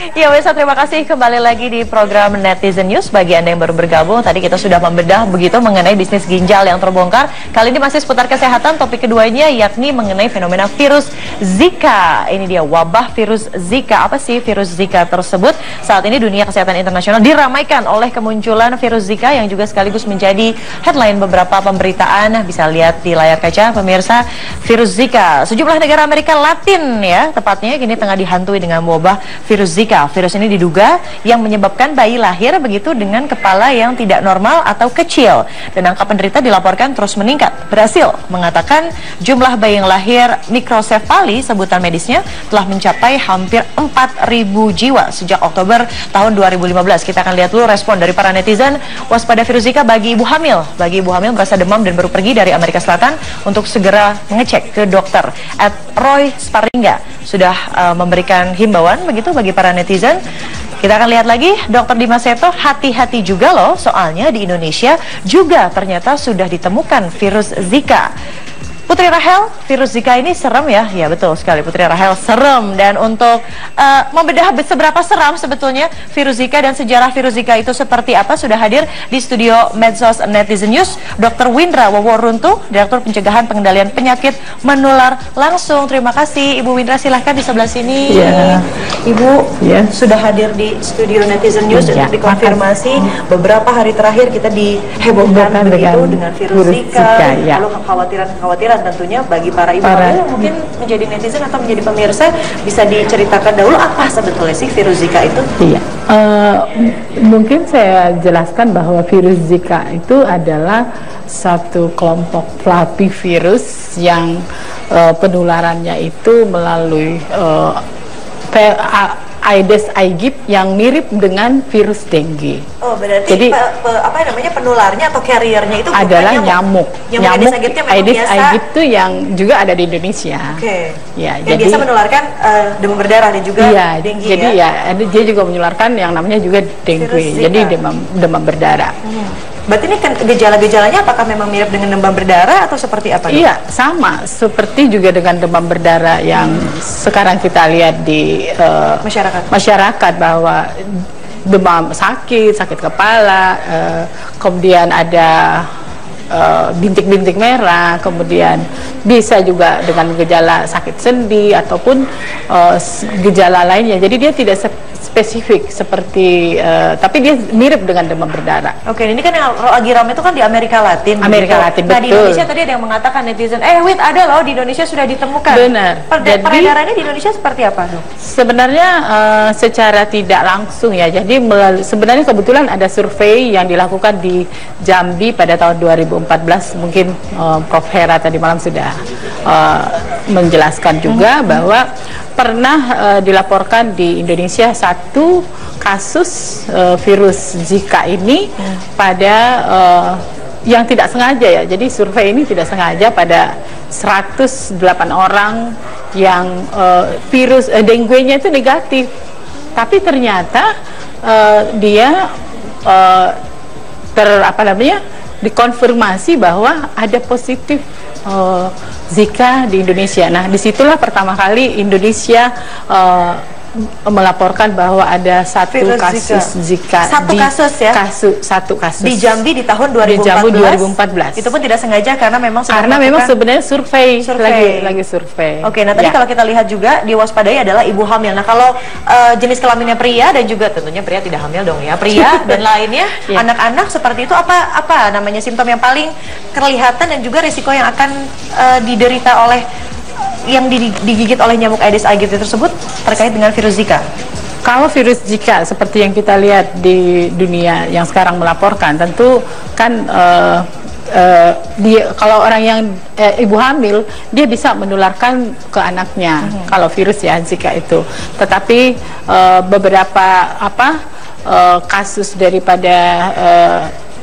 Ya Wesa, terima kasih kembali lagi di program Netizen News. Bagi Anda yang baru bergabung, tadi kita sudah membedah begitu mengenai bisnis ginjal yang terbongkar. Kali ini masih seputar kesehatan, topik keduanya yakni mengenai fenomena virus Zika. Ini dia wabah virus Zika. Apa sih virus Zika tersebut? Saat ini dunia kesehatan internasional diramaikan oleh kemunculan virus Zika yang juga sekaligus menjadi headline beberapa pemberitaan. Bisa lihat di layar kaca pemirsa, virus Zika. Sejumlah negara Amerika Latin ya, tepatnya kini tengah dihantui dengan wabah virus Zika. Virus ini diduga yang menyebabkan bayi lahir begitu dengan kepala yang tidak normal atau kecil. Dan angka penderita dilaporkan terus meningkat. Brasil mengatakan jumlah bayi yang lahir mikrosefali, sebutan medisnya, telah mencapai hampir 4.000 jiwa sejak Oktober tahun 2015. Kita akan lihat dulu respon dari para netizen. Waspada virus Zika bagi ibu hamil. Bagi ibu hamil merasa demam dan baru pergi dari Amerika Selatan untuk segera mengecek ke dokter. Roy Sparinga sudah memberikan himbauan begitu bagi para netizen. Kita akan lihat lagi, Dr. Dimas Seto, hati-hati juga loh, soalnya di Indonesia juga ternyata sudah ditemukan virus Zika. Putri Rahel, virus Zika ini serem ya? Ya betul sekali, Putri Rahel, serem. Dan untuk membedah seberapa seram sebetulnya virus Zika dan sejarah virus Zika itu seperti apa, sudah hadir di studio Medsos Netizen News Dr. Windra Woworuntu, Direktur Pencegahan Pengendalian Penyakit Menular Langsung. Terima kasih Ibu Windra, silahkan di sebelah sini. Ya. Ibu sudah hadir di studio Netizen News untuk dikonfirmasi. Beberapa hari terakhir kita dihebohkan begitu dengan virus Zika, lalu kekhawatiran tentunya bagi para ibu hamil yang mungkin menjadi netizen atau menjadi pemirsa, bisa diceritakan dahulu apa sebetulnya sih virus Zika itu? Iya, mungkin saya jelaskan bahwa virus Zika itu adalah satu kelompok flavivirus yang penularannya itu melalui Aedes aegypti yang mirip dengan virus dengue. Oh, berarti jadi apa namanya, penularnya atau carriernya itu adalah nyamuk. Nyamuk Aedes aegypti yang juga ada di Indonesia. Oke. Ya, yang biasa menularkan demam berdarah dan juga dengue. Jadi dia juga menularkan yang namanya juga dengue. Jadi demam berdarah. Berarti ini kan gejala-gejalanya apakah memang mirip dengan demam berdarah atau seperti apa? Iya, sama seperti juga dengan demam berdarah yang sekarang kita lihat di masyarakat bahwa demam sakit kepala, kemudian ada bintik-bintik merah, kemudian bisa juga dengan gejala sakit sendi ataupun gejala lainnya. Jadi dia tidak spesifik seperti, tapi dia mirip dengan demam berdarah. Oke, ini kan yang lagi ramai itu kan di Amerika Latin. Latin, betul. Nah, di Indonesia tadi ada yang mengatakan netizen, wait, ada loh di Indonesia sudah ditemukan. Benar. Peredarannya di Indonesia seperti apa, dok? Sebenarnya secara tidak langsung ya. Jadi sebenarnya kebetulan ada survei yang dilakukan di Jambi pada tahun 2014. Mungkin Prof. Hera tadi malam sudah menjelaskan juga bahwa pernah dilaporkan di Indonesia satu kasus virus Zika ini pada yang tidak sengaja ya. Jadi survei ini tidak sengaja pada 108 orang yang virus dengue-nya itu negatif. Tapi ternyata dia dikonfirmasi bahwa ada positif Zika di Indonesia. Nah, disitulah pertama kali Indonesia melaporkan bahwa ada satu kasus Zika. Satu kasus di Jambi di tahun 2014. Itu pun tidak sengaja karena memang sebenarnya survei. Lagi survei. Oke, nah tadi kalau kita lihat juga diwaspadai adalah ibu hamil. Nah, kalau jenis kelaminnya pria dan juga tentunya pria tidak hamil dong ya, pria dan lainnya, anak-anak seperti itu, apa namanya simptom yang paling kelihatan dan juga risiko yang akan diderita oleh yang digigit oleh nyamuk Aedes aegypti tersebut terkait dengan virus Zika? Kalau virus Zika seperti yang kita lihat di dunia yang sekarang melaporkan, tentu kan kalau orang yang ibu hamil, dia bisa menularkan ke anaknya kalau virus ya Zika itu. Tetapi beberapa kasus daripada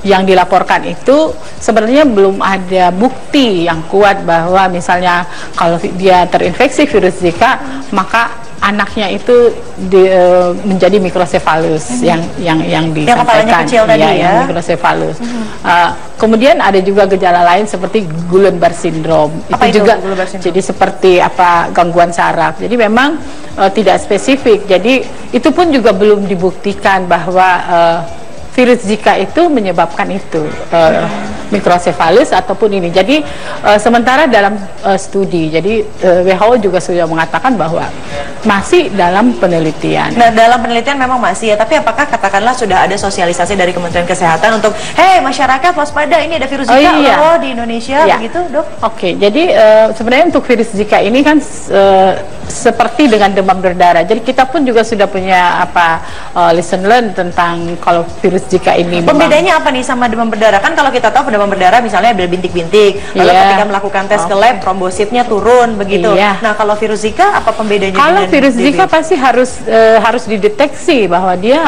yang dilaporkan itu sebenarnya belum ada bukti yang kuat bahwa misalnya kalau dia terinfeksi virus Zika maka anaknya itu menjadi mikrosefalus yang disampaikan, kepalanya kecil tadi ya, yang mikrosefalus. Kemudian ada juga gejala lain seperti Guillain-Barré syndrome. Itu juga jadi seperti gangguan saraf. Jadi memang tidak spesifik. Jadi itu pun juga belum dibuktikan bahwa virus Zika itu menyebabkan itu mikrosefalus ataupun ini. Jadi sementara dalam studi, jadi WHO juga sudah mengatakan bahwa masih dalam penelitian. Nah, dalam penelitian memang masih ya, tapi apakah katakanlah sudah ada sosialisasi dari Kementerian Kesehatan untuk, hei masyarakat waspada, ini ada virus Zika loh di Indonesia, begitu dok? Oke, jadi sebenarnya untuk virus Zika ini kan seperti dengan demam berdarah. Jadi kita pun juga sudah punya lesson learn tentang kalau virus Zika ini. Pembedanya apa nih sama demam berdarah? Kan kalau kita tahu demam berdarah misalnya ada bintik-bintik, lalu ketika melakukan tes ke lab trombositnya turun begitu. Nah, kalau virus Zika apa pembedanya? Kalau virus Zika pasti harus dideteksi bahwa dia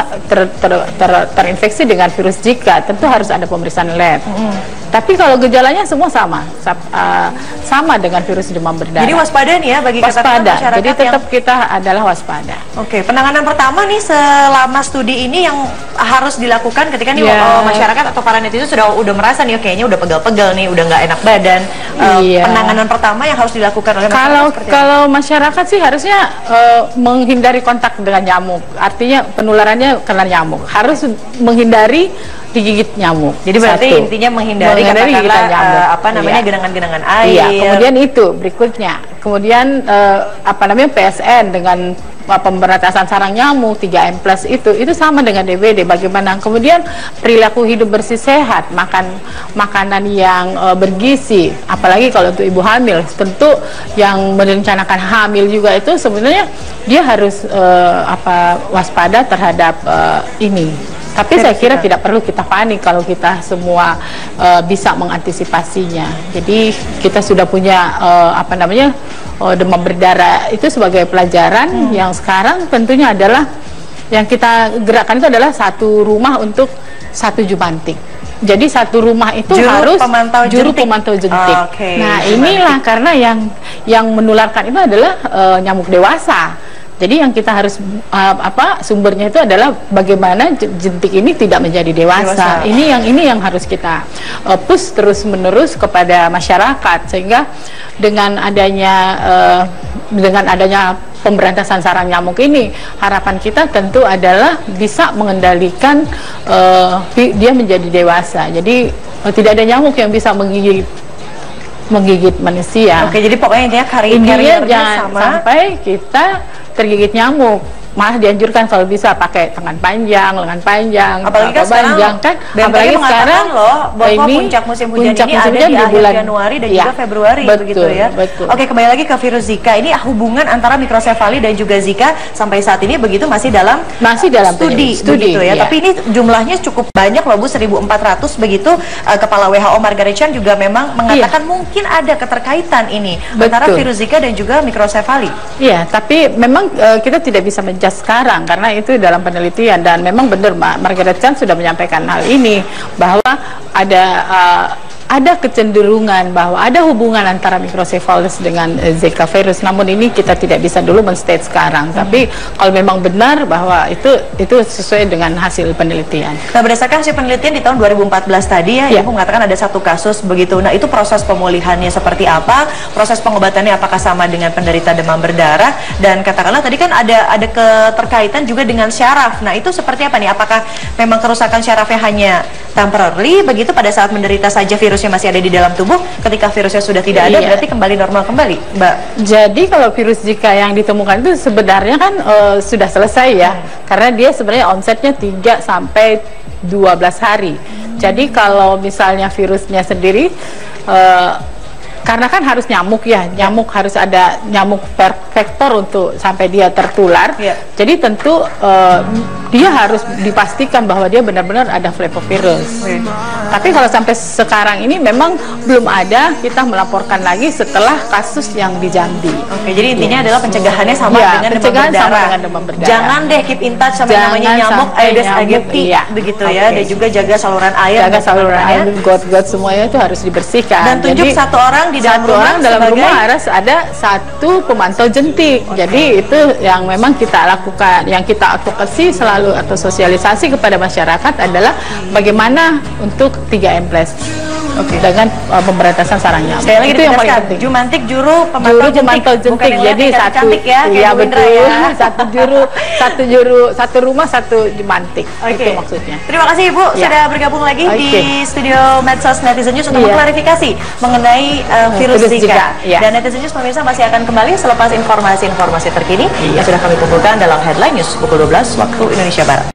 terinfeksi dengan virus Zika, tentu harus ada pemeriksaan lab. Tapi kalau gejalanya semua sama dengan virus demam berdarah. Jadi waspada nih ya bagi masyarakat. Jadi tetap kita adalah waspada. Oke, penanganan pertama nih selama studi ini yang harus dilakukan ketika nih masyarakat atau para netizen udah merasa nih kayaknya udah pegal-pegal nih, udah nggak enak badan. Penanganan pertama yang harus dilakukan oleh masyarakat. Kalau masyarakat sih harusnya menghindari kontak dengan nyamuk. Artinya penularannya karena nyamuk. Harus menghindari digigit nyamuk. Jadi berarti intinya menghindari katakanlah genangan-genangan air. Iya, kemudian itu berikutnya. Kemudian PSN dengan pemberantasan sarang nyamuk 3M+ itu sama dengan DBD. Bagaimana? Kemudian perilaku hidup bersih sehat, makanan yang bergizi, apalagi kalau untuk ibu hamil. Tentu yang merencanakan hamil juga itu sebenarnya dia harus waspada terhadap ini. Tapi saya kira tidak perlu kita panik kalau kita semua bisa mengantisipasinya. Jadi kita sudah punya demam berdarah itu sebagai pelajaran yang sekarang tentunya adalah yang kita gerakkan itu adalah satu rumah untuk satu jumantik. Jadi satu rumah itu harus juru pemantau jentik. Nah, inilah karena yang menularkan itu adalah nyamuk dewasa. Jadi yang kita harus sumbernya itu adalah bagaimana jentik ini tidak menjadi dewasa. Ini yang harus kita push terus menerus kepada masyarakat, sehingga dengan adanya pemberantasan sarang nyamuk ini, harapan kita tentu adalah bisa mengendalikan dia menjadi dewasa. Jadi tidak ada nyamuk yang bisa menggigit manusia. Oke, jadi pokoknya intinya jangan sampai kita tergigit nyamuk. Malah dianjurkan kalau bisa pakai lengan panjang, apalagi kan sekarang apalagi sekarang loh bahwa puncak musim hujan ini ada di bulan Januari dan juga Februari, begitu ya. Oke, kembali lagi ke virus Zika. Ini hubungan antara mikrosefali dan juga Zika sampai saat ini begitu masih dalam studi begitu ya. Tapi ini jumlahnya cukup banyak loh Bu, 1.400 begitu. Kepala WHO Margaret Chan juga memang mengatakan mungkin ada keterkaitan ini antara virus Zika dan juga mikrosefali. Iya, tapi memang kita tidak bisa sekarang karena itu dalam penelitian, dan memang benar Margaret Chan sudah menyampaikan hal ini bahwa ada kecenderungan bahwa ada hubungan antara mikrosefalus dengan Zika virus. Namun ini kita tidak bisa dulu men-state sekarang. Tapi kalau memang benar bahwa itu sesuai dengan hasil penelitian. Nah, berdasarkan hasil penelitian di tahun 2014 tadi Ibu mengatakan ada satu kasus begitu. Nah, itu proses pemulihannya seperti apa? Proses pengobatannya apakah sama dengan penderita demam berdarah? Dan katakanlah tadi kan ada keterkaitan juga dengan syaraf. Nah, itu seperti apa nih? Apakah memang kerusakan syarafnya hanya temporary begitu pada saat menderita saja virusnya masih ada di dalam tubuh, ketika virusnya sudah tidak ada berarti kembali normal kembali, Mbak? Jadi kalau virus Zika yang ditemukan itu sebenarnya kan sudah selesai ya, karena dia sebenarnya onsetnya 3 sampai 12 hari. Jadi kalau misalnya virusnya sendiri karena kan harus nyamuk ya, nyamuk harus ada nyamuk vektor untuk sampai dia tertular. Jadi tentu dia harus dipastikan bahwa dia benar-benar ada flavivirus. Tapi kalau sampai sekarang ini memang belum ada, kita melaporkan lagi setelah kasus yang di Jambi. Oke, jadi intinya adalah pencegahannya sama dengan demam berdarah. Jangan deh keep in touch sama namanya nyamuk Aedes aegypti begitu dan juga jaga saluran air. Jaga saluran air, got semuanya itu harus dibersihkan. Dan tunjuk satu orang orang di dalam rumah, harus ada satu pemantau jentik. Jadi itu yang memang kita lakukan, yang kita advokasi selalu atau sosialisasi kepada masyarakat adalah bagaimana untuk 3M Plus. Dengan pemberantasan sarang nyamuk. Sekali lagi itu yang paling penting. Jumantik juru pemantau jentik. Jadi satu ya, iya betul ya. satu rumah satu jumantik. Itu maksudnya. Terima kasih Ibu sudah bergabung lagi di studio Medsos Netizen News untuk mengklarifikasi mengenai virus Zika. Dan Netizen News pemirsa masih akan kembali selepas informasi-informasi terkini yang sudah kami kumpulkan dalam Headline News pukul 12 waktu Indonesia Barat.